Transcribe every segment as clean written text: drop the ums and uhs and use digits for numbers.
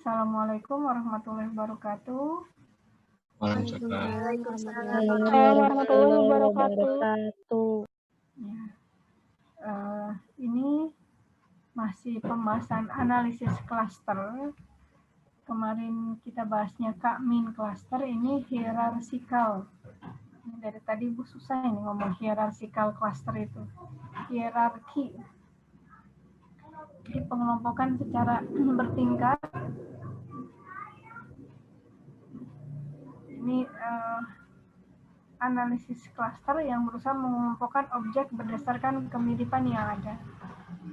Assalamualaikum warahmatullahi wabarakatuh. Waalaikumsalam. Waalaikumsalam warahmatullahi wabarakatuh. Ya, ini masih pembahasan analisis klaster. Kemarin kita bahasnya Kak-Min klaster, ini hierarkikal. Dari tadi Bu susah ini ngomong hierarkikal klaster itu. Hierarki. Jadi pengelompokan secara bertingkat. Ini analisis klaster yang berusaha mengelompokkan objek berdasarkan kemiripan yang ada.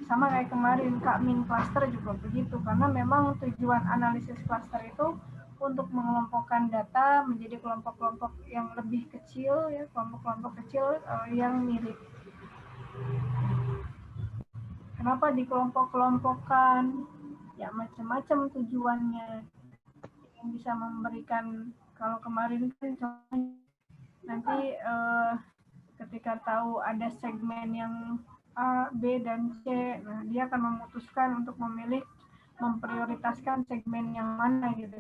Sama kayak kemarin Kak-Min cluster juga begitu, karena memang tujuan analisis cluster itu untuk mengelompokkan data menjadi kelompok-kelompok yang lebih kecil, ya, kelompok-kelompok kecil yang mirip. Kenapa dikelompok-kelompokkan? Ya macam-macam tujuannya. Yang bisa memberikan, kalau kemarin kan nanti ketika tahu ada segmen yang A, B, dan C, nah dia akan memutuskan untuk memprioritaskan segmen yang mana gitu.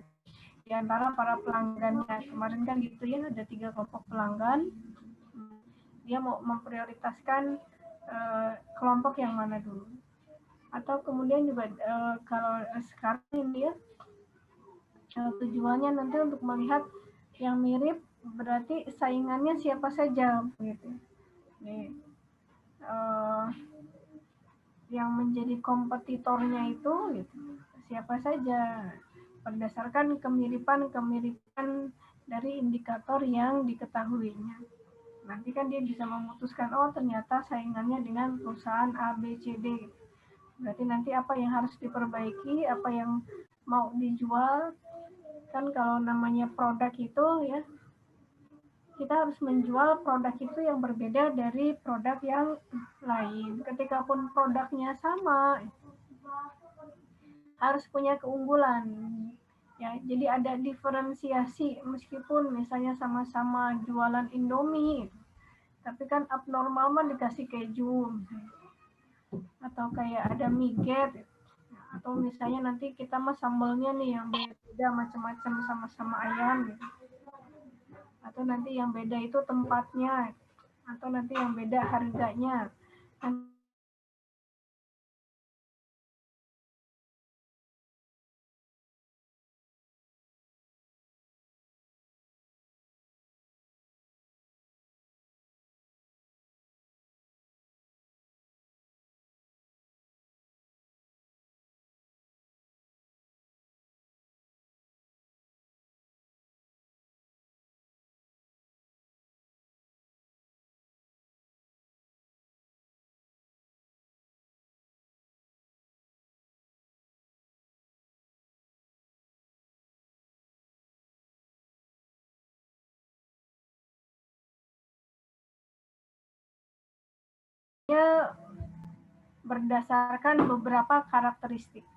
Di antara para pelanggannya, kemarin kan gitu ya, ada 3 kelompok pelanggan, dia mau memprioritaskan kelompok yang mana dulu. Atau kemudian juga kalau sekarang ini ya, tujuannya nanti untuk melihat yang mirip, berarti saingannya siapa saja gitu. Nih, yang menjadi kompetitornya itu gitu, siapa saja berdasarkan kemiripan dari indikator yang diketahuinya. Nanti kan dia bisa memutuskan, oh ternyata saingannya dengan perusahaan A, B, C, D. Berarti nanti apa yang harus diperbaiki, apa yang mau dijual. Kan kalau namanya produk itu ya, kita harus menjual produk itu yang berbeda dari produk yang lain. Ketika pun produknya sama, harus punya keunggulan. Ya, jadi ada diferensiasi meskipun misalnya sama-sama jualan Indomie, tapi kan abnormal mah dikasih keju, atau kayak ada miget, atau misalnya nanti kita mah sambalnya nih yang beda macam-macam sama-sama ayam gitu. Atau nanti yang beda itu tempatnya, atau nanti yang beda harganya. Dia berdasarkan beberapa karakteristik.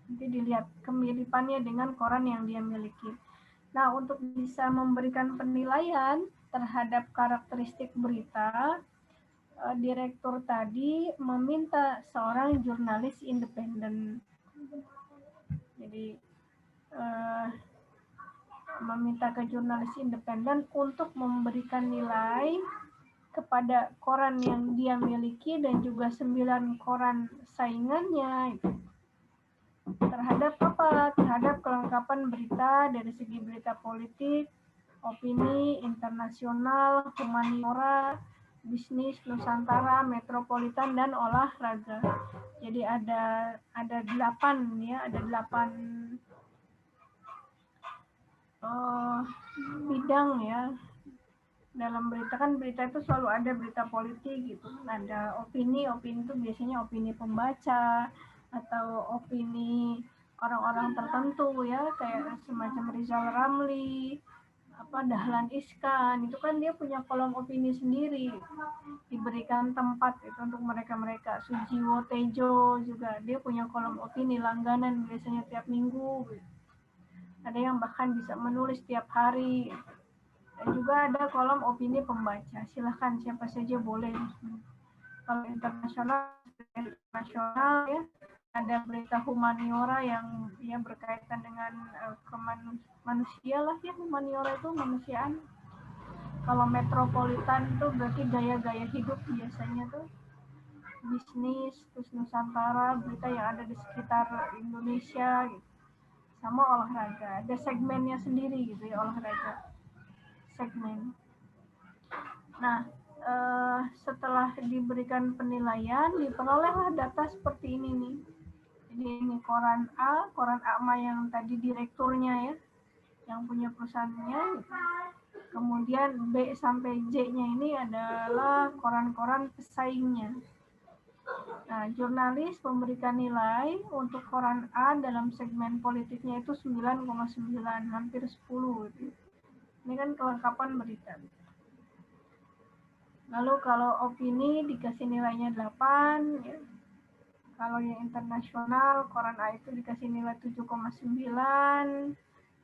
Nanti dilihat kemiripannya dengan koran yang dia miliki. Nah, untuk bisa memberikan penilaian terhadap karakteristik berita, direktur tadi meminta seorang jurnalis independen. Jadi, meminta ke jurnalis independen untuk memberikan nilai kepada koran yang dia miliki dan juga 9 koran saingannya terhadap apa? Terhadap kelengkapan berita dari segi berita politik, opini, internasional, humaniora, bisnis, Nusantara, metropolitan, dan olahraga. Jadi ada 8 ya, ada 8 bidang ya. Dalam berita kan, berita itu selalu ada berita politik gitu, ada opini itu biasanya opini pembaca atau opini orang-orang tertentu ya, kayak semacam Rizal Ramli, Dahlan Iskan, itu kan dia punya kolom opini sendiri, diberikan tempat itu untuk mereka-mereka. Sujiwo Tejo juga dia punya kolom opini langganan biasanya tiap minggu. Ada yang bahkan bisa menulis tiap hari. Dan juga ada kolom opini pembaca. Silahkan siapa saja boleh. Kalau internasional ya, ada berita humaniora yang berkaitan dengan manusia lah ya, humaniora itu kemanusiaan. Kalau metropolitan itu berarti gaya-gaya hidup biasanya tuh, bisnis, terus Nusantara, berita yang ada di sekitar Indonesia gitu. Sama olahraga, ada segmennya sendiri gitu ya, olahraga segmen. Nah, setelah diberikan penilaian, diperolehlah data seperti ini nih. Jadi ini koran A mah yang tadi direkturnya ya, yang punya perusahaannya. Kemudian B sampai J-nya ini adalah koran-koran pesaingnya. Nah, jurnalis memberikan nilai untuk koran A dalam segmen politiknya itu 9,9, hampir 10 gitu. Ini kan kelengkapan berita. Lalu kalau opini dikasih nilainya 8 ya. Kalau yang internasional, koran A itu dikasih nilai 7,9,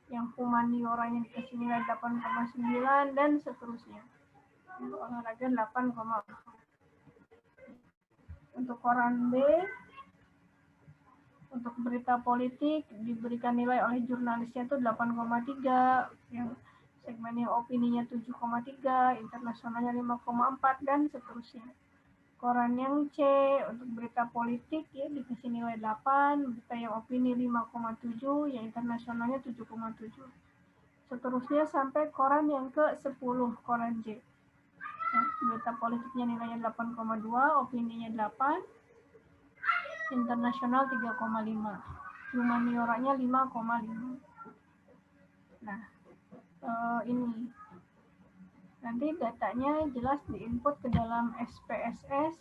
yang humanioranya dikasih nilai 8,9, dan seterusnya. Untuk olahraga 8,4. Untuk koran B, untuk berita politik diberikan nilai oleh jurnalisnya itu 8,3, yang segmennya opininya 7,3, internasionalnya 5,4, dan seterusnya. Koran yang C untuk berita politik ya dikasih nilai 8, berita yang opini 5,7, yang internasionalnya 7,7. Seterusnya sampai koran yang ke-10, koran J. Ya, berita politiknya nilainya 8,2, opininya 8, internasional 3,5, humanioranya 5,5. Nah, ini nanti datanya jelas diinput ke dalam SPSS.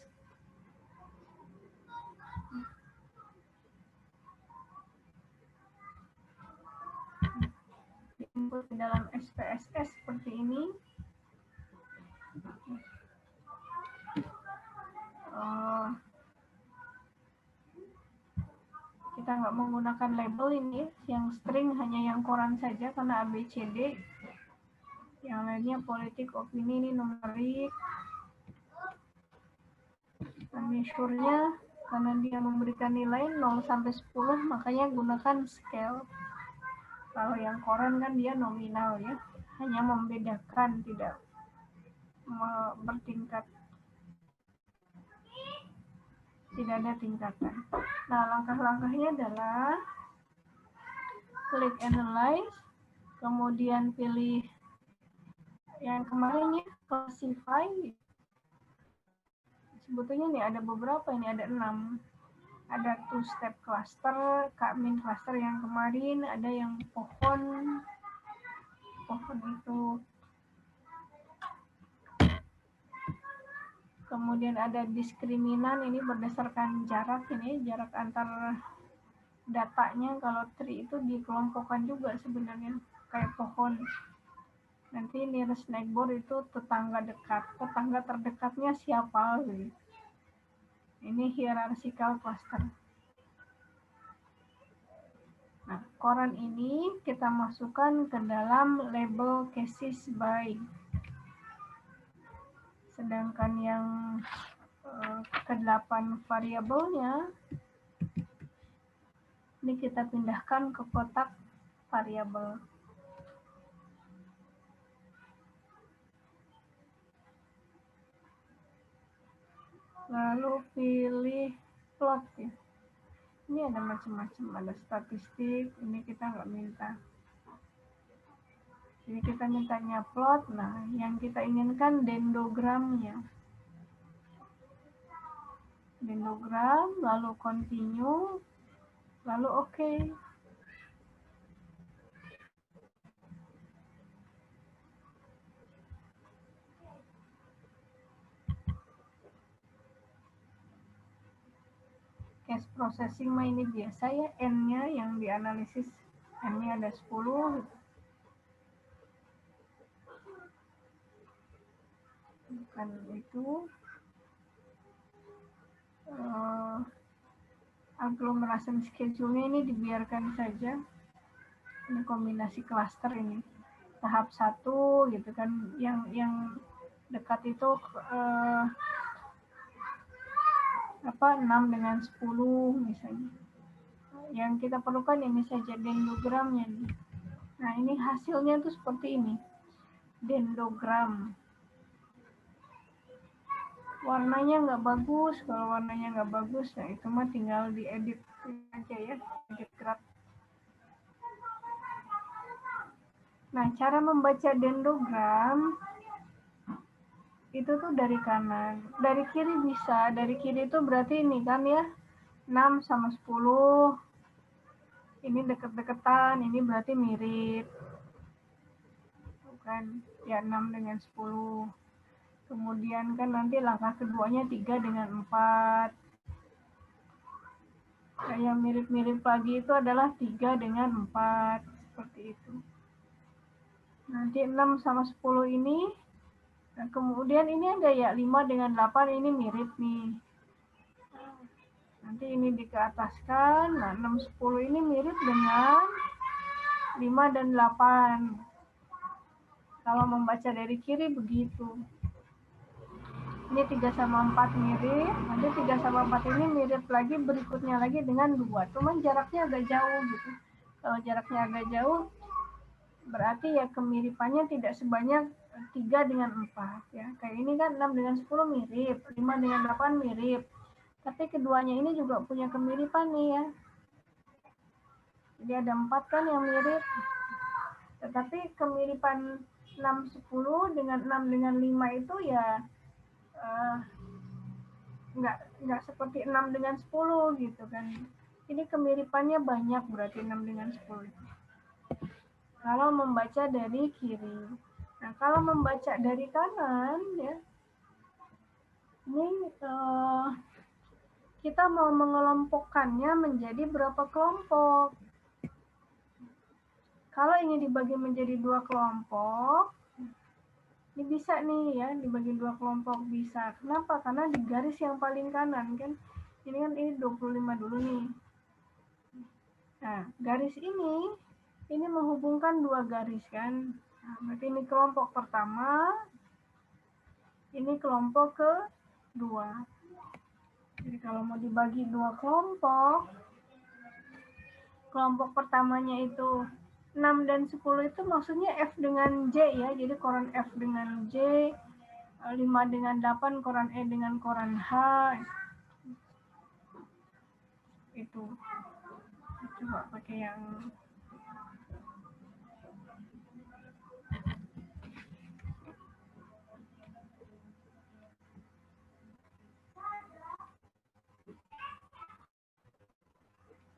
Diinput ke dalam SPSS seperti ini. Kita nggak menggunakan label ini, yang string hanya yang koran saja karena ABCD. Yang lainnya politik, opini, ini numerik. Measure-nya karena dia memberikan nilai 0 sampai 10, makanya gunakan scale. Kalau yang koran kan dia nominal ya, hanya membedakan, tidak bertingkat. Tidak ada tingkatan. Nah, langkah-langkahnya adalah klik analyze, kemudian pilih yang kemarin ya, classify. Sebetulnya nih ada beberapa, ini ada 6. Ada two-step cluster, K-min cluster yang kemarin, ada yang pohon itu. Kemudian ada diskriminan, ini berdasarkan jarak, ini jarak antar datanya. Kalau tree itu dikelompokkan juga sebenarnya, kayak pohon. Nanti nearest neighbor itu tetangga dekat, tetangga terdekatnya siapa gitu. Ini hierarchical cluster. Nah, koran ini kita masukkan ke dalam label cases by. Sedangkan yang ke-8 variabelnya ini kita pindahkan ke kotak variabel. Lalu pilih plot ya. Ini ada macam-macam, ada statistik, ini kita nggak minta. Jadi kita mintanya plot, nah yang kita inginkan dendrogramnya. Dendrogram, lalu continue, lalu oke. Case processing mah ini biasa ya, N-nya yang dianalisis, N-nya ada 10 gitu. Bukan itu. Agglomeration schedule-nya ini dibiarkan saja. Ini kombinasi cluster ini. Tahap 1 gitu kan, yang dekat itu 6 dengan 10 misalnya. Yang kita perlukan ini saja dendrogramnya. Nah, ini hasilnya tuh seperti ini. Dendrogram. Warnanya nggak bagus. Kalau warnanya nggak bagus, nah itu mah tinggal diedit aja ya, edit graph. Nah, cara membaca dendrogram itu tuh dari kanan. Dari kiri bisa. Dari kiri itu berarti ini kan ya, 6 sama 10. Ini deket-deketan, ini berarti mirip. Bukan, ya 6 dengan 10. Kemudian kan nanti langkah keduanya 3 dengan 4. Nah, yang mirip-mirip lagi itu adalah 3 dengan 4. Seperti itu. Nanti 6 sama 10 ini. Nah, kemudian ini ada ya 5 dengan 8 ini mirip nih. Nanti ini dikeataskan. Nah, 6, 10 ini mirip dengan 5 dan 8. Kalau membaca dari kiri begitu. Ini 3 sama 4 mirip. Nanti 3 sama 4 ini mirip lagi berikutnya lagi dengan 2. Cuman jaraknya agak jauh gitu. Kalau jaraknya agak jauh, berarti ya kemiripannya tidak sebanyak 3 dengan 4. Ya. Kayak ini kan 6 dengan 10 mirip. 5 dengan 8 mirip. Tapi keduanya ini juga punya kemiripan nih ya. Jadi ada 4 kan yang mirip. Tetapi kemiripan 6, 10 dengan 6 dengan 5 itu ya nggak seperti 6 dengan 10 gitu kan. Ini kemiripannya banyak berarti 6 dengan 10 itu. Kalau membaca dari kiri. Nah, kalau membaca dari kanan ya, ini kita mau mengelompokkannya menjadi berapa kelompok. Kalau ingin dibagi menjadi 2 kelompok, ini bisa nih ya, dibagi 2 kelompok bisa. Kenapa? Karena di garis yang paling kanan kan. Ini kan ini 25 dulu nih. Nah, garis ini menghubungkan 2 garis kan. Nah, berarti ini kelompok pertama, ini kelompok kedua. Jadi kalau mau dibagi 2 kelompok, kelompok pertamanya itu 6 dan 10 itu maksudnya F dengan J ya. Jadi koran F dengan J, 5 dengan 8, koran E dengan koran H. Itu. Coba pakai yang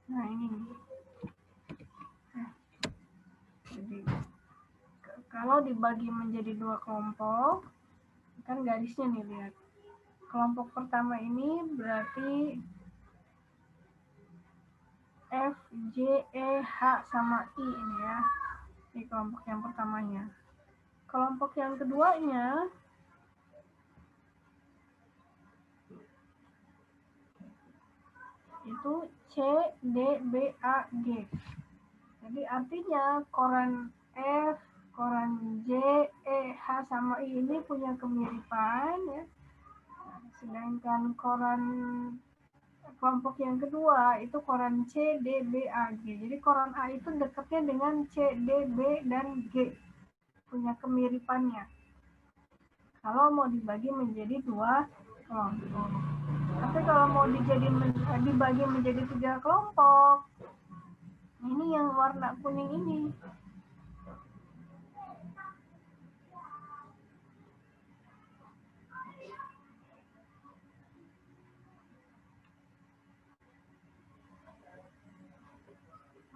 nah ini. Jadi kalau dibagi menjadi 2 kelompok, kan garisnya nih lihat. Kelompok pertama ini berarti F, J, E, H sama I ini ya. Ini kelompok yang pertamanya. Kelompok yang keduanya itu C, D, B, A, G. Jadi artinya koran F, koran J, E, H sama I ini punya kemiripan ya. Sedangkan koran kelompok yang kedua itu koran C, D, B, A, G. Jadi koran A itu dekatnya dengan C, D, B, dan G. Punya kemiripannya. Kalau mau dibagi menjadi 2 kelompok. Tapi kalau mau dibagi menjadi 3 kelompok, ini yang warna kuning ini.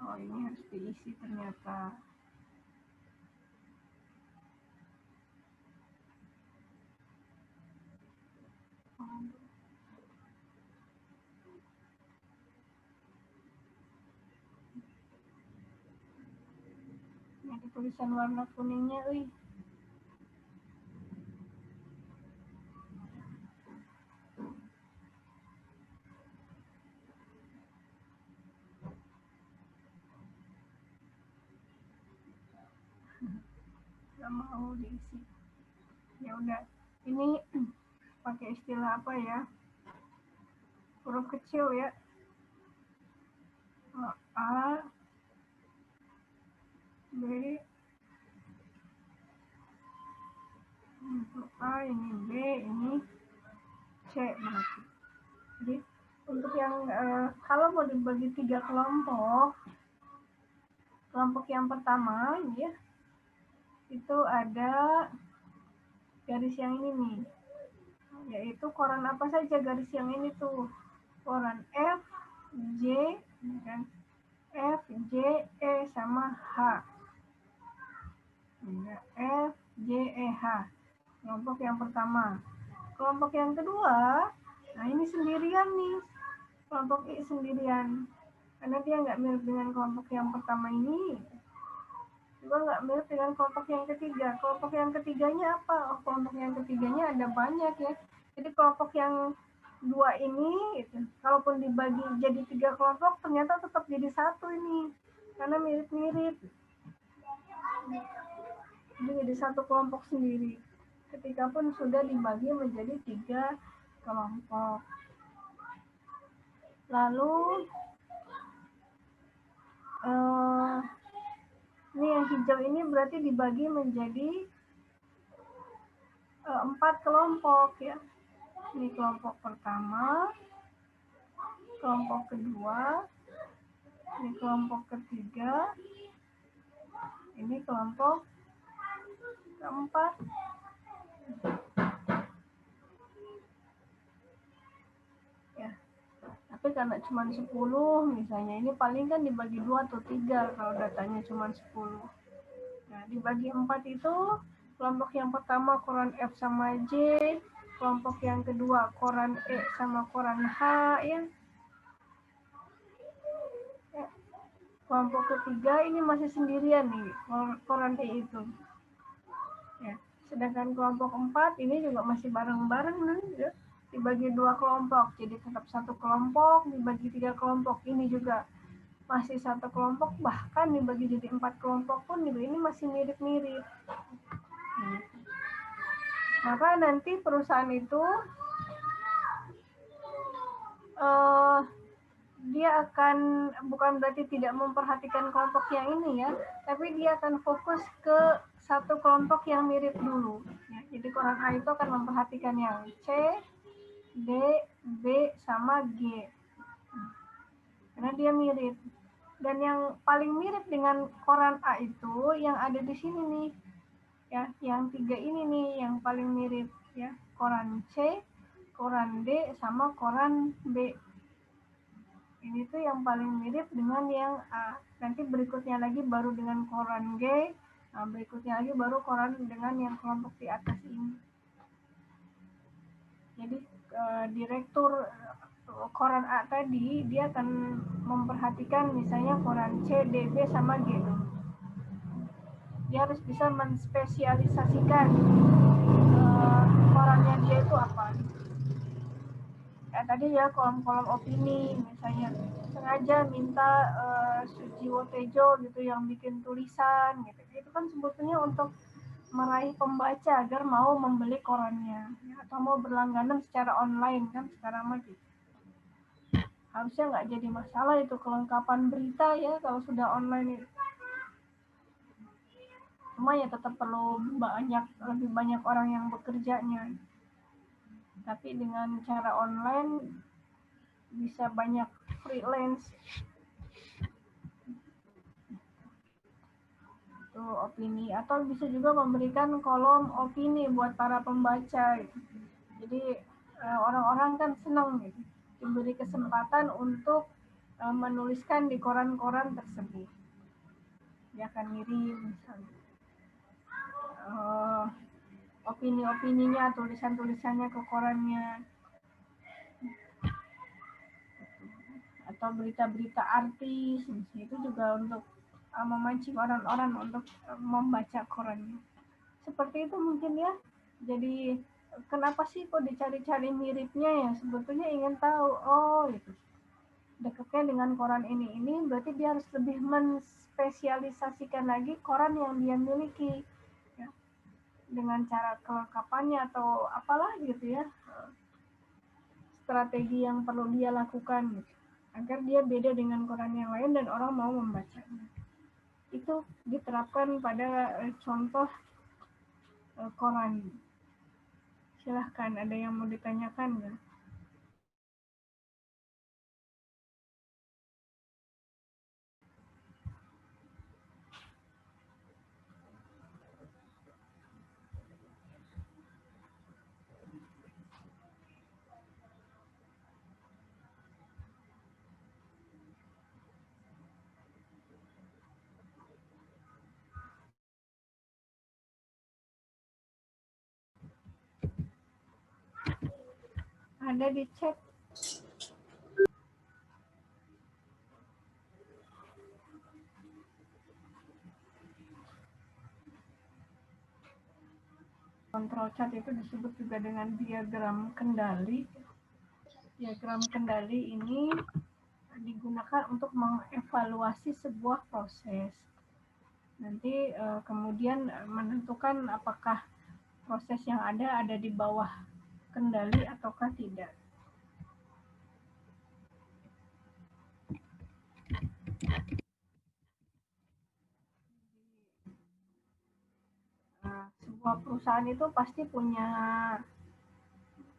Oh, ini harus diisi ternyata. Ini tulisan warna kuningnya, wih. Gak mau diisi. Ya udah, ini pakai istilah apa ya? huruf kecil ya. A, B, untuk A, ini B, ini C berarti. Jadi untuk yang kalau mau dibagi 3 kelompok, kelompok yang pertama ya, itu ada garis yang ini nih, yaitu koran apa saja garis yang ini tuh, koran F, J, dan F, J, E sama H. F, J, E, H. Kelompok yang pertama. Kelompok yang kedua, nah ini sendirian nih, kelompok I sendirian. Karena dia nggak mirip dengan kelompok yang pertama ini, juga nggak mirip dengan kelompok yang ketiga. Kelompok yang ketiganya apa? Oh, kelompok yang ketiganya ada banyak ya. Jadi kelompok yang dua ini, gitu, kalaupun dibagi jadi 3 kelompok, ternyata tetap jadi satu ini, karena mirip-mirip. Jadi satu kelompok sendiri. Ketika pun sudah dibagi menjadi 3 kelompok. Lalu ini yang hijau ini berarti dibagi menjadi 4 kelompok ya. Ini kelompok pertama, kelompok kedua, ini kelompok ketiga, ini kelompok keempat. Ya. Tapi karena cuma 10 misalnya, ini paling kan dibagi 2 atau 3 kalau datanya cuma 10. Nah, dibagi 4 itu, kelompok yang pertama koran F sama J, kelompok yang kedua koran E sama koran H ya. Kelompok ketiga ini masih sendirian nih, koran E itu. Ya. Sedangkan kelompok 4 ini juga masih bareng-bareng nih ya. Dibagi 2 kelompok, jadi tetap satu kelompok, dibagi 3 kelompok, ini juga masih satu kelompok, bahkan dibagi jadi 4 kelompok pun juga ini masih mirip-mirip. Maka nanti perusahaan itu dia akan, bukan berarti tidak memperhatikan kelompok yang ini ya, tapi dia akan fokus ke satu kelompok yang mirip dulu. Ya, jadi koran A itu akan memperhatikan yang C, D, B, sama G. Karena dia mirip. Dan yang paling mirip dengan koran A itu yang ada di sini nih. Ya, yang 3 ini nih yang paling mirip ya. Koran C, koran D, sama koran B. Ini tuh yang paling mirip dengan yang A. Nanti berikutnya lagi baru dengan koran G. Nah, berikutnya lagi baru koran dengan yang kelompok di atas ini. Jadi direktur koran A tadi, dia akan memperhatikan misalnya koran C, D, B, sama G. Dia harus bisa menspesialisasikan korannya dia itu apa. Ya, tadi ya kolom-kolom opini misalnya sengaja minta Sujiwo Tejo gitu yang bikin tulisan gitu. Itu kan sebetulnya untuk meraih pembaca agar mau membeli korannya ya, atau mau berlangganan secara online kan sekarang mah gitu. Harusnya nggak jadi masalah itu kelengkapan berita ya kalau sudah online itu. Cuma ya tetap perlu lebih banyak orang yang bekerjanya. Tapi dengan cara online bisa banyak freelance. Itu opini, atau bisa juga memberikan kolom opini buat para pembaca. Jadi orang-orang kan senang gitu, diberi kesempatan untuk menuliskan di koran-koran tersebut. Dia akan ngirim misalnya opini-opininya, tulisan-tulisannya ke korannya. Atau berita-berita artis, itu juga untuk memancing orang-orang untuk membaca korannya. Seperti itu mungkin ya. Jadi kenapa sih kok dicari-cari miripnya ya? Sebetulnya ingin tahu, oh itu dekatnya dengan koran ini berarti dia harus lebih menspesialisasikan lagi koran yang dia miliki ya. Dengan cara kelengkapannya atau apalah gitu ya. strategi yang perlu dia lakukan gitu, agar dia beda dengan koran yang lain dan orang mau membacanya. Itu diterapkan pada contoh koran. Silahkan, ada yang mau ditanyakan nggak? Ada di chat. Kontrol chart itu disebut juga dengan diagram kendali. Diagram kendali ini digunakan untuk mengevaluasi sebuah proses. Nanti kemudian menentukan apakah proses yang ada di bawah kendali ataukah tidak. Sebuah perusahaan itu pasti punya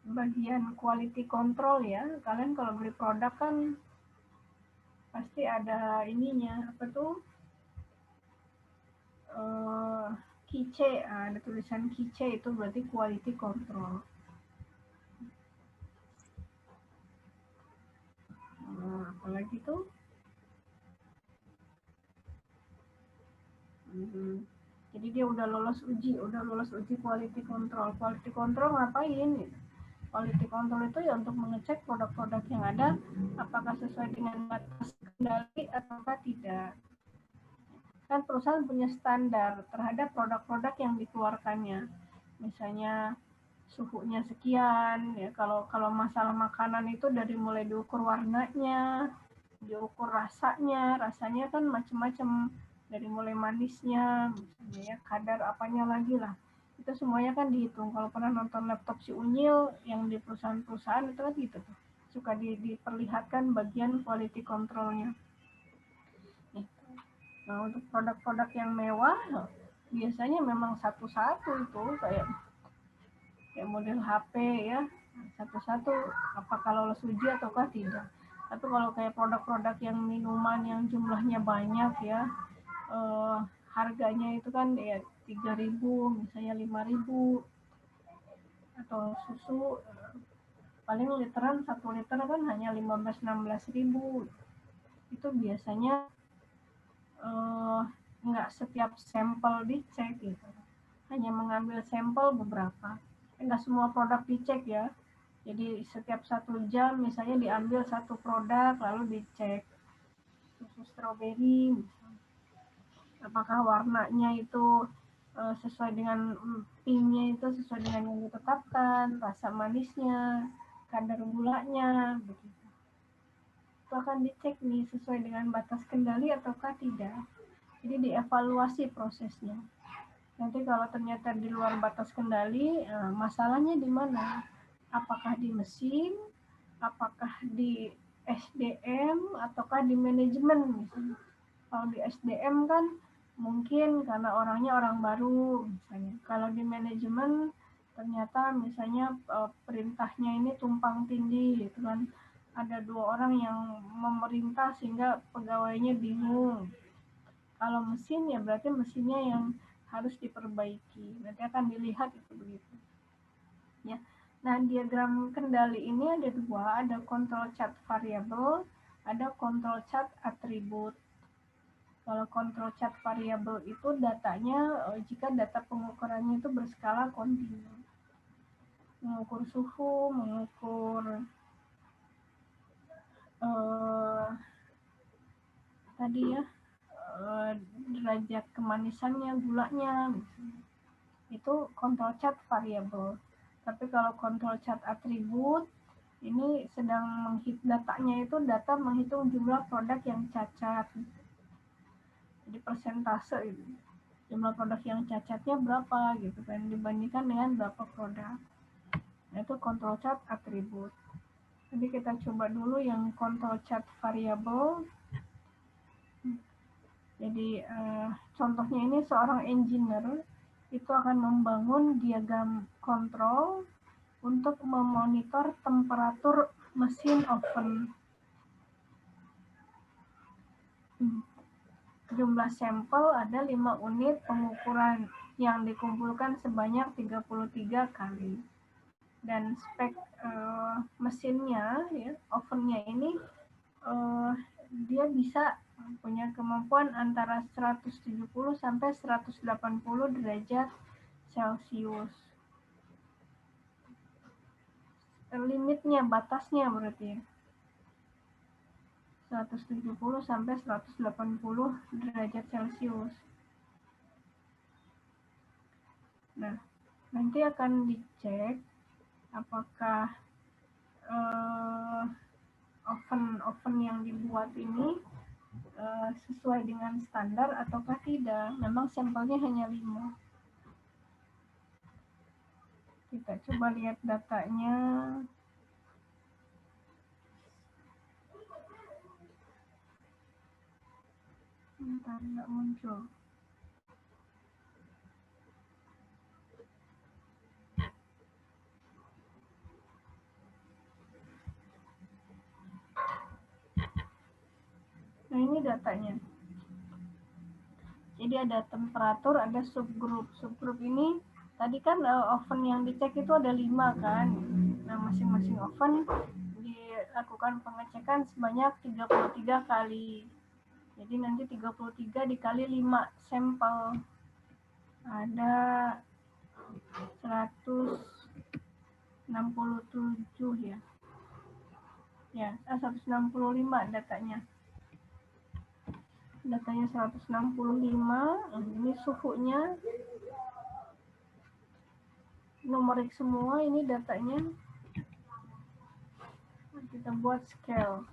bagian quality control ya. Kalian kalau beli produk kan pasti ada ininya, apa tuh? QC, ada tulisan QC, itu berarti quality control. Apalagi tuh? Jadi dia udah lolos uji quality control. Quality control ngapain? Quality control itu ya untuk mengecek produk-produk yang ada apakah sesuai dengan batas kendali ataukah tidak. Kan perusahaan punya standar terhadap produk-produk yang dikeluarkannya. Misalnya suhunya sekian, ya kalau masalah makanan itu dari mulai diukur warnanya, diukur rasanya kan macam-macam, dari mulai manisnya, misalnya ya kadar apanya lagi lah. Itu semuanya kan dihitung. Kalau pernah nonton laptop si Unyil yang di perusahaan-perusahaan itu kan gitu tuh. Suka diperlihatkan bagian quality control-nya. Nah, untuk produk-produk yang mewah biasanya memang satu-satu itu kayak model HP ya, satu-satu apakah lolos uji ataukah tidak. Tapi kalau kayak produk-produk yang minuman yang jumlahnya banyak ya, harganya itu kan ya 3.000 misalnya 5.000, atau susu paling literan 1 liter kan hanya 15-16.000. Itu biasanya nggak setiap sampel dicek gitu, hanya mengambil sampel beberapa. Nggak semua produk dicek ya. Jadi setiap 1 jam misalnya diambil 1 produk lalu dicek. Susu stroberi misalnya, apakah warnanya itu sesuai dengan pinknya itu sesuai dengan yang ditetapkan, rasa manisnya, kadar gulanya, begitu. Itu akan dicek nih sesuai dengan batas kendali ataukah tidak. Jadi dievaluasi prosesnya. Nanti kalau ternyata di luar batas kendali, masalahnya di mana? Apakah di mesin, apakah di SDM, ataukah di manajemen misalnya. Kalau di SDM kan mungkin karena orangnya orang baru misalnya. Kalau di manajemen ternyata misalnya perintahnya ini tumpang tindih gitu kan. Ada 2 orang yang memerintah sehingga pegawainya bingung. Kalau mesin ya berarti mesinnya yang harus diperbaiki. Nanti akan dilihat itu begitu. Ya. Nah, diagram kendali ini ada 2, ada control chart variable, ada control chart atribut. Kalau control chart variable itu datanya jika data pengukurannya itu berskala kontinu. Mengukur suhu, mengukur tadi ya derajat kemanisannya, gulanya, misalnya. Itu control chart variable. Tapi kalau control chart atribut ini sedang datanya itu data menghitung jumlah produk yang cacat. Jadi persentase itu. Jumlah produk yang cacatnya berapa gitu kan dibandingkan dengan berapa produk. Nah, itu control chart atribut. Jadi kita coba dulu yang control chart variable. Jadi contohnya ini seorang engineer itu akan membangun diagram kontrol untuk memonitor temperatur mesin oven. Jumlah sampel ada 5 unit pengukuran yang dikumpulkan sebanyak 33 kali. Dan spek mesinnya, ya, ovennya ini dia bisa punya kemampuan antara 170 sampai 180 derajat Celcius. Limitnya, batasnya berarti 170 sampai 180 derajat Celcius. Nah, nanti akan dicek apakah oven yang dibuat ini sesuai dengan standar ataukah tidak. Memang sampelnya hanya 5. Kita coba lihat datanya. Bentar, nggak muncul. Nah, ini datanya. Jadi ada temperatur, ada subgroup. Subgroup ini tadi kan oven yang dicek itu ada 5 kan. Nah, masing-masing oven dilakukan pengecekan sebanyak 33 kali. Jadi nanti 33 dikali 5 sampel. Ada 167 ya. Ya, 165 datanya. Datanya 165. Ini suhunya numerik semua, ini datanya. Kita buat scale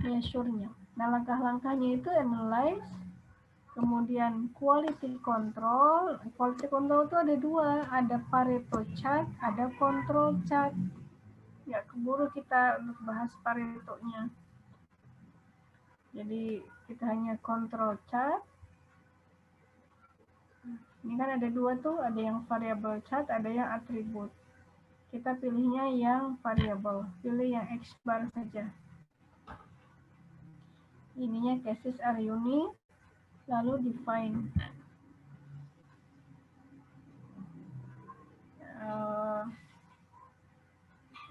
measure-nya. Nah, langkah-langkahnya itu analyze, kemudian quality control. Quality control itu ada 2, ada Pareto chart, ada control chart. Ya, keburu kita untuk bahas Paretonya. Jadi kita hanya control chart. Ini kan ada 2 tuh, ada yang variable chart, ada yang atribut. Kita pilihnya yang variable, pilih yang X bar saja. Ininya cases are unique, lalu define.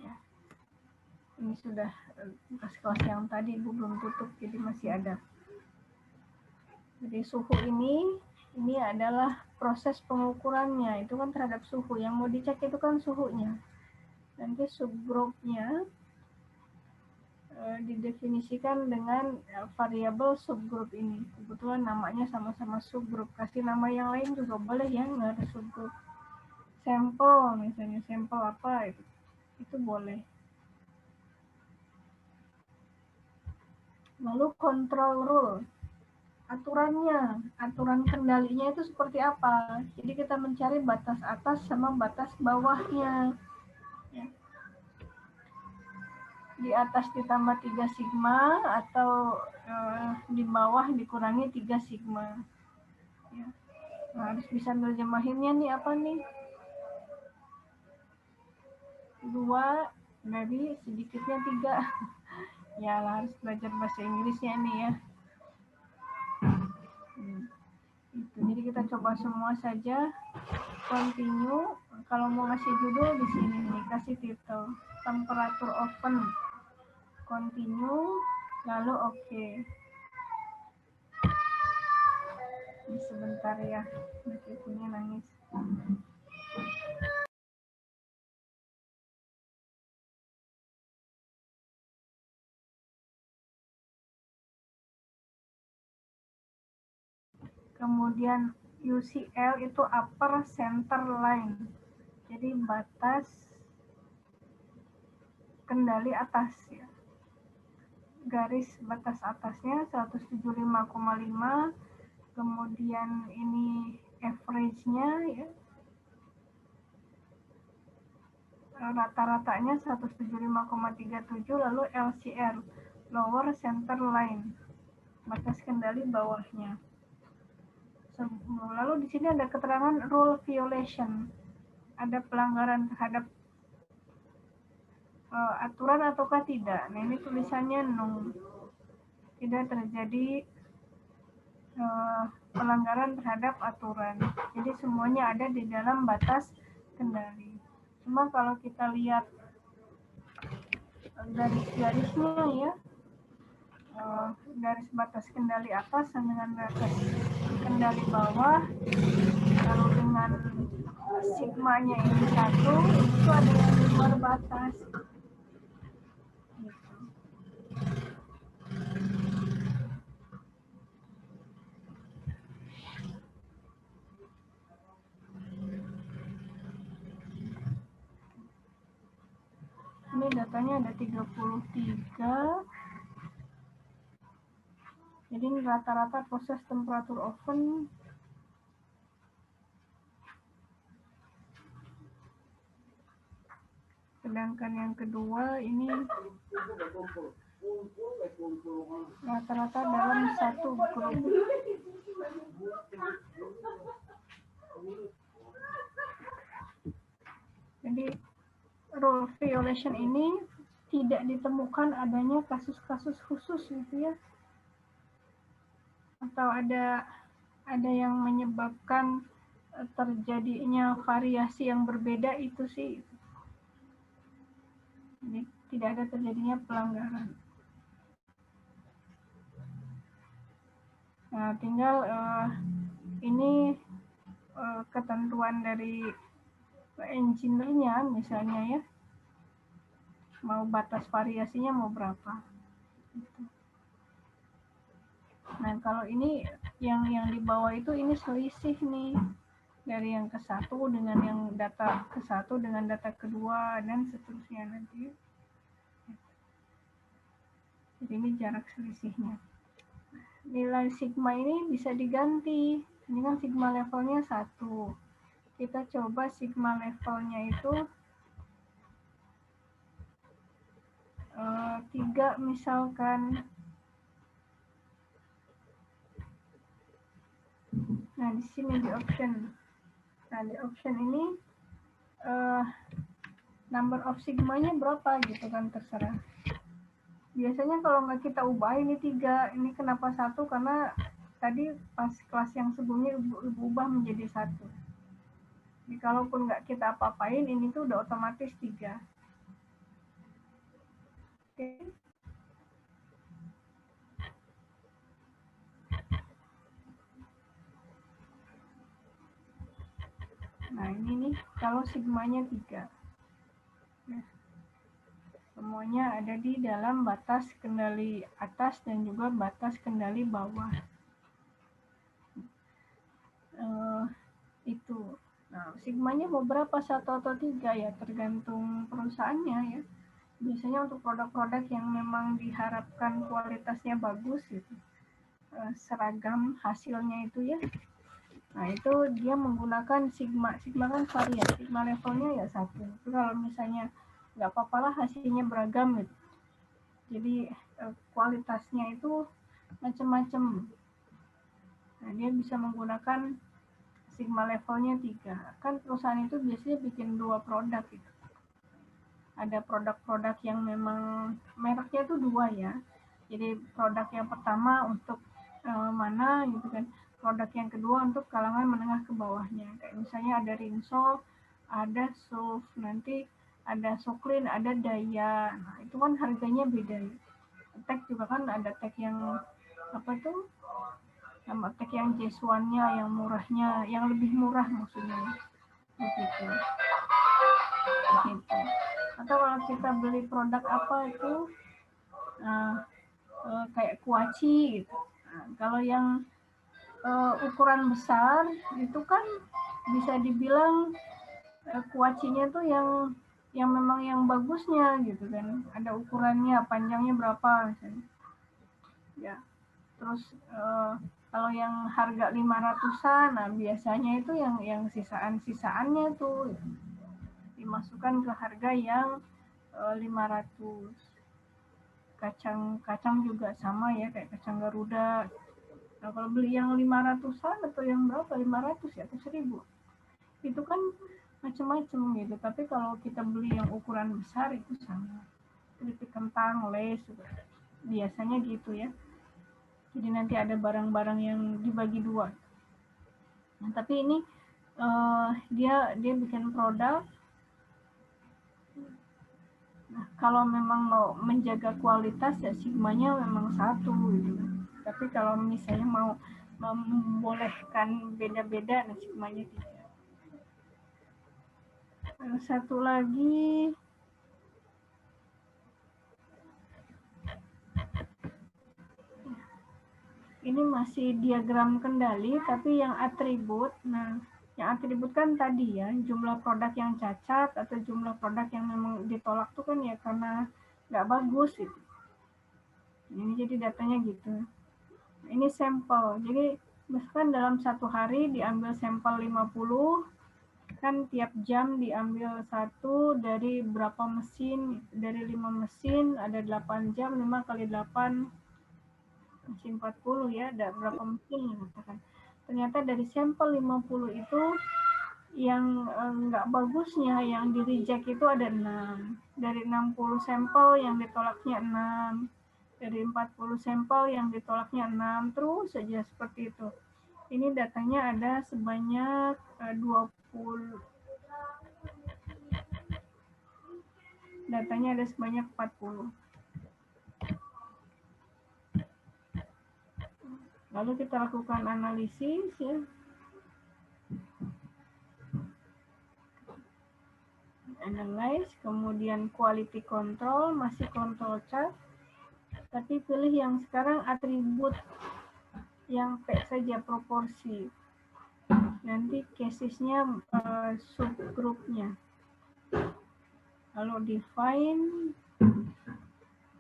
Ya. Ini sudah kelas yang tadi Ibu belum tutup, jadi masih ada. Jadi suhu ini adalah proses pengukurannya, itu kan terhadap suhu. Yang mau dicek itu kan suhunya. Nanti subgrupnya didefinisikan dengan variabel subgroup ini. Kebetulan namanya sama-sama subgroup. Kasih nama yang lain juga boleh ya, nggak ada subgroup. Sampel misalnya, sampel apa itu boleh. Lalu control rule, aturan kendalinya itu seperti apa. Jadi kita mencari batas atas sama batas bawahnya. Ya. Di atas ditambah 3 sigma atau di bawah dikurangi 3 sigma. Ya. Nah, harus bisa nerjemahinnya nih, apa nih? 2 dari sedikitnya 3. Ya, harus belajar bahasa Inggrisnya nih ya. Itu. Jadi kita coba semua saja. Continue. Kalau mau ngasih judul di sini nih, kasih title temperatur oven. Continue, lalu oke. Ini sebentar ya, ibunya nangis. Kemudian UCL itu upper center line. Jadi batas kendali atas ya. Garis batas atasnya 175,5. Kemudian ini average-nya ya. rata-ratanya 175,37, lalu LCR, lower center line, batas kendali bawahnya. Lalu di sini ada keterangan rule violation, ada pelanggaran terhadap aturan ataukah tidak. Nah, ini tulisannya no, tidak terjadi pelanggaran terhadap aturan. Jadi semuanya ada di dalam batas kendali. Cuma kalau kita lihat garis-garisnya ya, garis batas kendali atas dengan batas kendali bawah, lalu dengan sigmanya ini 1, itu ada yang di luar batas. Gitu. Ini datanya ada 33. Jadi ini rata-rata proses temperatur oven. Sedangkan yang kedua ini rata-rata dalam 1 grup. Jadi rule violation ini tidak ditemukan adanya kasus-kasus khusus gitu ya, atau ada yang menyebabkan terjadinya variasi yang berbeda, itu sih. Jadi tidak ada terjadinya pelanggaran. Nah, tinggal ini ketentuan dari engineer-nya misalnya ya, mau batas variasinya mau berapa. Gitu. Nah, kalau ini yang di bawah itu ini selisih nih dari yang ke satu dengan yang data ke satu dengan data kedua dan seterusnya nanti. Jadi ini jarak selisihnya. Nilai sigma ini bisa diganti. Ini kan sigma levelnya 1. Kita coba sigma levelnya itu 3 misalkan. Nah, di sini di option. Nah, di option ini number of sigmanya berapa gitu kan, terserah. Biasanya kalau nggak kita ubah ini 3, ini kenapa 1? Karena tadi pas kelas yang sebelumnya ubah menjadi 1. Jadi kalaupun nggak kita apa-apain, ini tuh udah otomatis 3. Oke. Nah, ini nih kalau sigmanya 3. Nah, semuanya ada di dalam batas kendali atas dan juga batas kendali bawah. Itu. Nah, sigmanya mau berapa, 1 atau 3 ya, tergantung perusahaannya ya. Biasanya untuk produk-produk yang memang diharapkan kualitasnya bagus gitu, seragam hasilnya itu ya. Nah, itu dia menggunakan sigma. Sigma kan varian, sigma levelnya ya 1. Itu kalau misalnya nggak apa-apa lah hasilnya beragam gitu. Jadi kualitasnya itu macam-macam. Nah, dia bisa menggunakan sigma levelnya 3. Kan perusahaan itu biasanya bikin 2 produk gitu. Ada produk-produk yang memang mereknya itu 2 ya. Jadi produk yang pertama untuk mana gitu kan. Produk yang kedua untuk kalangan menengah ke bawahnya. Kayak misalnya ada Rinso, ada Suf, nanti ada Soklin, ada Daya. Nah, itu kan harganya beda. Tag juga kan ada tag yang apa tuh? Sama tag yang J1-nya, yang murahnya, yang lebih murah maksudnya. Begitu. Gitu. Atau kalau kita beli produk apa itu kayak kuaci gitu. Nah, kalau yang ukuran besar itu kan bisa dibilang kuacinya tuh yang memang yang bagusnya gitu kan. Ada ukurannya, panjangnya berapa misalnya. Ya. Terus kalau yang harga 500-an, nah biasanya itu yang sisaan-sisaannya tuh 500 dimasukkan ke harga yang 500. Kacang juga sama ya, kayak kacang Garuda. Nah, kalau beli yang 500-an atau yang berapa, 500 ya atau 1000, itu kan macam-macam gitu. Tapi kalau kita beli yang ukuran besar itu sama. Keripik kentang, les, biasanya gitu ya. Jadi nanti ada barang-barang yang dibagi dua. Nah, tapi ini dia bikin produk. Nah, kalau memang mau menjaga kualitas ya sigmanya memang satu gitu. Tapi kalau misalnya mau membolehkan beda-beda, nah sigmanya 3. Satu lagi, ini masih diagram kendali tapi yang atribut. Nah, yang atribut kan tadi ya, jumlah produk yang cacat atau jumlah produk yang memang ditolak tuh kan ya karena nggak bagus gitu. Ini jadi datanya gitu. Ini sampel. Jadi misalkan dalam satu hari diambil sampel 50, kan tiap jam diambil satu dari berapa mesin, dari 5 mesin ada 8 jam, 5 kali 8 masih 40 ya, ada berapa mesin katakan. Ternyata dari sampel 50 itu yang nggak bagusnya, yang di reject itu ada 6. Dari 60 sampel yang ditolaknya 6. Dari 40 sampel yang ditolaknya 6. Terus saja seperti itu. Ini datanya ada sebanyak 20. Datanya ada sebanyak 40. Lalu kita lakukan analisis ya. Analyze, kemudian quality control, masih control chart. Tapi pilih yang sekarang atribut yang P saja, proporsi. Nanti casesnya subgrupnya. Lalu define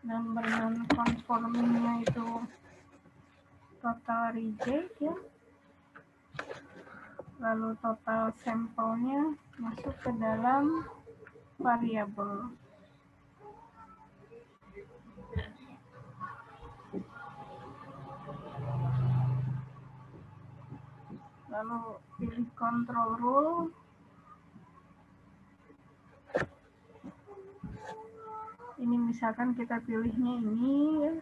number non-conformingnya itu total reject ya. Lalu total sampelnya masuk ke dalam variabel. Lalu pilih control rule. Ini misalkan kita pilihnya ini ya.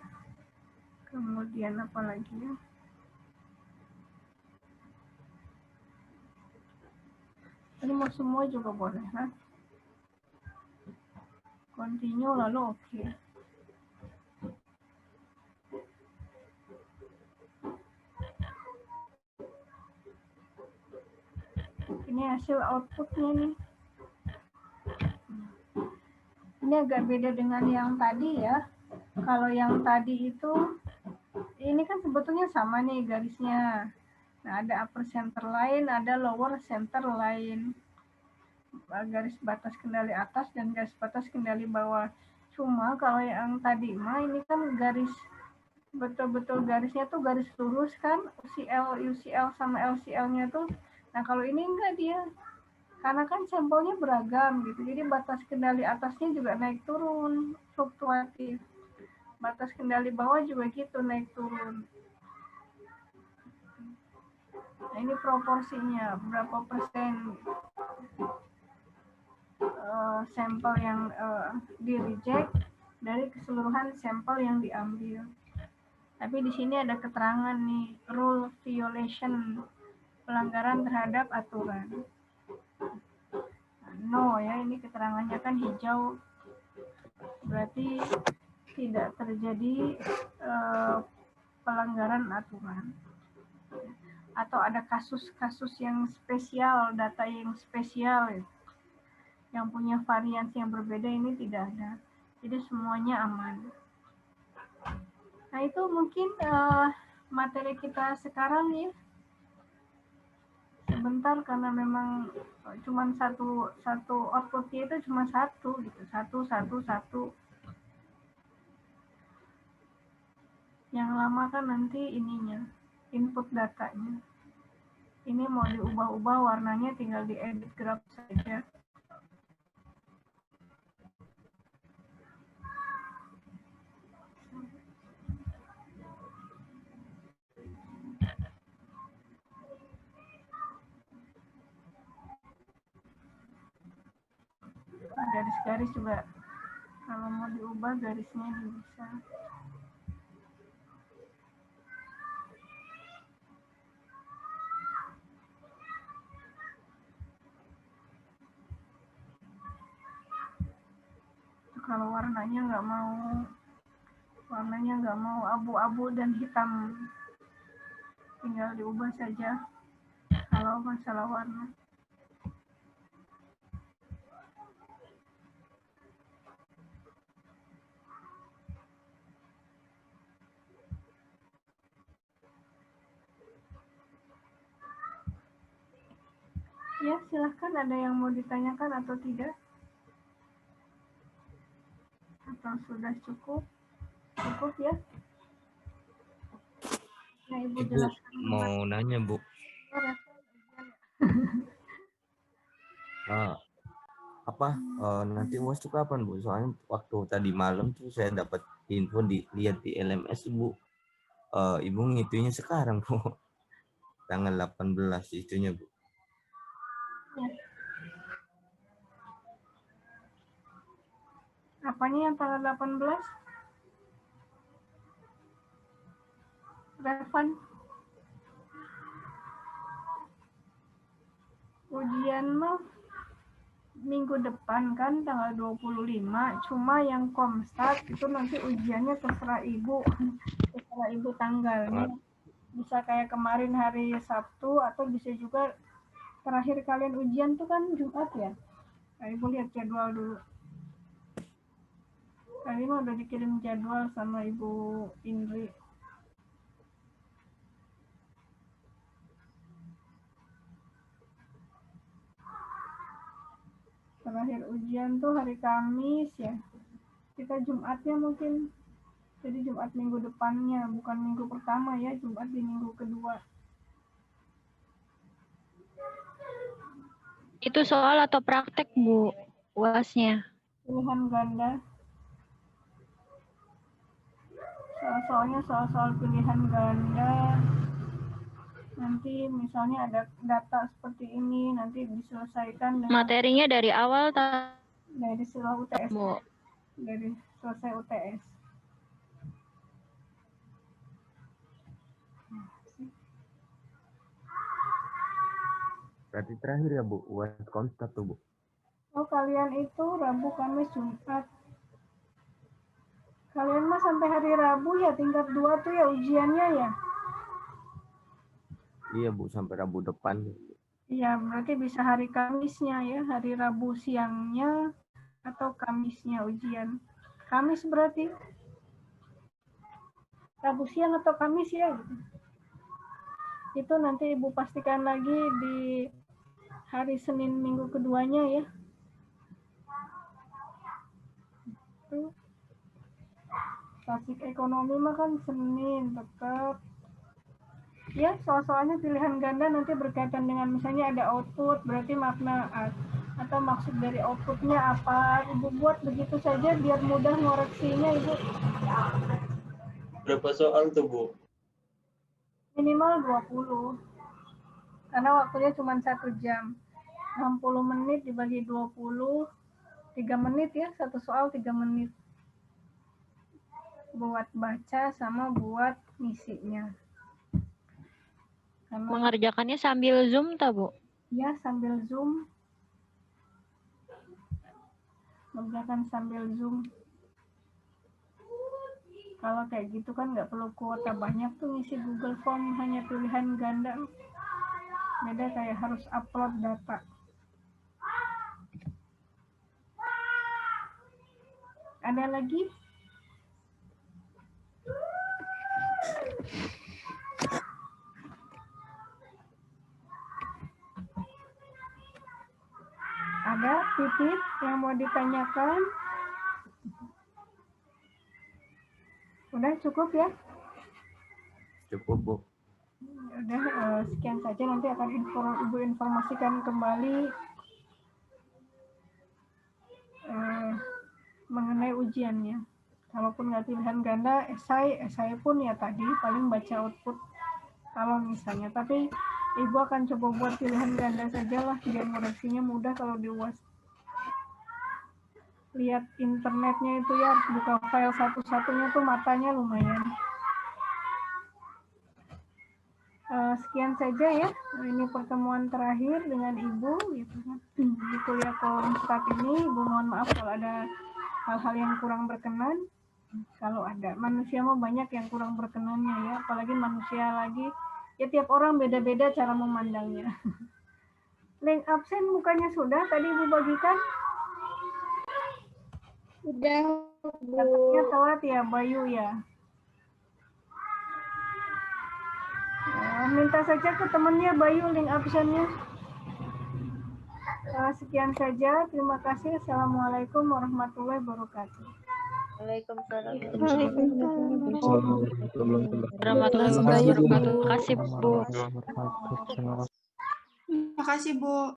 Kemudian apa lagi ya? Ini mau semua juga boleh, nah. Continue lalu oke. Ini hasil outputnya nih. Ini agak beda dengan yang tadi ya. Kalau yang tadi itu, ini kan sebetulnya sama nih garisnya. Nah, ada upper center line, ada lower center line. Garis batas kendali atas dan garis batas kendali bawah. Cuma kalau yang tadi mah ini kan garis, betul-betul garisnya tuh garis lurus kan, UCL sama LCL-nya tuh. Nah, kalau ini enggak dia. Karena kan sampelnya beragam gitu, jadi batas kendali atasnya juga naik turun, fluktuatif. Batas kendali bawah juga gitu, naik turun. Nah, ini proporsinya, berapa persen sampel yang di reject dari keseluruhan sampel yang diambil. Tapi di sini ada keterangan nih, rule violation, pelanggaran terhadap aturan. No ya, ini keterangannya kan hijau, berarti tidak terjadi pelanggaran aturan. Atau ada kasus-kasus yang spesial, data yang spesial yang punya variansi yang berbeda, ini tidak ada. Jadi semuanya aman. Nah, itu mungkin materi kita sekarang ya. Sebentar karena memang cuma satu outputnya itu cuma satu gitu, satu. Yang lama kan nanti ininya, input datanya. Ini mau diubah-ubah warnanya, tinggal diedit graf saja. garis-garis juga kalau mau diubah garisnya bisa. Kalau warnanya nggak mau abu-abu dan hitam, tinggal diubah saja kalau masalah warna. Ya, silahkan, ada yang mau ditanyakan atau tidak? Atau sudah cukup? Cukup ya? Nah, Ibu Ibu jelaskan. mau nanya, Bu. Nanti UAS itu kapan, Bu? Soalnya waktu tadi malam tuh saya dapat info lihat di LMS, Bu. Ibu ngitunya sekarang, Bu. Tanggal 18 itunya, Bu. Ya. Apanya yang tanggal 18? Revan? Ujian mah minggu depan kan tanggal 25, cuma yang Komstat itu nanti ujiannya terserah Ibu. Terserah Ibu tanggalnya. Bisa kayak kemarin hari Sabtu atau bisa juga terakhir kalian ujian tuh kan Jumat ya. Nah, Ibu lihat jadwal dulu. Tadi mah udah dikirim jadwal sama Ibu Indri. Terakhir ujian tuh hari Kamis ya. Kita Jumatnya mungkin. Jadi Jumat minggu depannya, bukan minggu pertama ya, Jumat di minggu kedua. Itu soal atau praktek, Bu? UASnya. Pilihan ganda. Soal-soalnya soal-soal pilihan ganda. Nanti misalnya ada data seperti ini, nanti diselesaikan dengan Materinya dari awal dari setelah UTS. Bu. Dari selesai UTS. Berarti terakhir ya, Bu, UAS Komstat tuh, Bu. Oh, kalian itu Rabu, Kamis, Jumat. Kalian mah sampai hari Rabu ya, tingkat 2 tuh ya ujiannya ya? Iya, Bu, sampai Rabu depan. Iya, berarti bisa hari Kamisnya ya, hari Rabu siangnya atau Kamisnya ujian. Kamis berarti Rabu siang atau Kamis ya gitu. Itu nanti Ibu pastikan lagi di hari Senin minggu keduanya ya. Itu Tasik ekonomi mah kan Senin tetap. Ya, soal-soalnya pilihan ganda nanti berkaitan dengan misalnya ada output, berarti makna atau maksud dari outputnya apa. Ibu buat begitu saja biar mudah ngoreksinya, Ibu. Berapa soal tuh, Bu? Minimal 20. Karena waktunya cuma 1 jam. 60 menit dibagi 20, 3 menit ya, satu soal 3 menit. Buat baca sama buat ngisinya. Karena, mengerjakannya sambil Zoom tak, Bu? ya, sambil Zoom. Mengerjakan sambil Zoom. Kalau kayak gitu kan nggak perlu kuota banyak tuh ngisi Google Form, hanya pilihan ganda. Beda kayak harus upload data. Ada lagi? Ada titik yang mau ditanyakan? Udah cukup ya? Cukup, Bu. Udah, sekian saja, nanti akan Ibu informasikan kembali mengenai ujiannya. Kalaupun nggak pilihan ganda, esai pun ya tadi paling baca output kalau misalnya. Tapi Ibu akan coba buat pilihan ganda saja lah, biar ngoreksinya mudah kalau di UAS. lihat internetnya itu ya harus buka file satu-satunya tuh matanya lumayan. Sekian saja ya, ini pertemuan terakhir dengan Ibu gitu kan. Di kuliah Komstat ini, Ibu mohon maaf kalau ada hal-hal yang kurang berkenan. Kalau ada, manusia mah banyak yang kurang berkenannya ya, apalagi manusia lagi, ya tiap orang beda-beda cara memandangnya. Link absen bukannya sudah tadi Ibu bagikan? Udah, Bu. Katanya telat ya, Bayu ya. Minta saja ke temannya Bayu link absennya. Sekian saja, terima kasih. Assalamualaikum warahmatullahi wabarakatuh. Waalaikumsalam. Warahmatullahi wabarakatuh. Terima kasih, Bu. Terima kasih, Bu.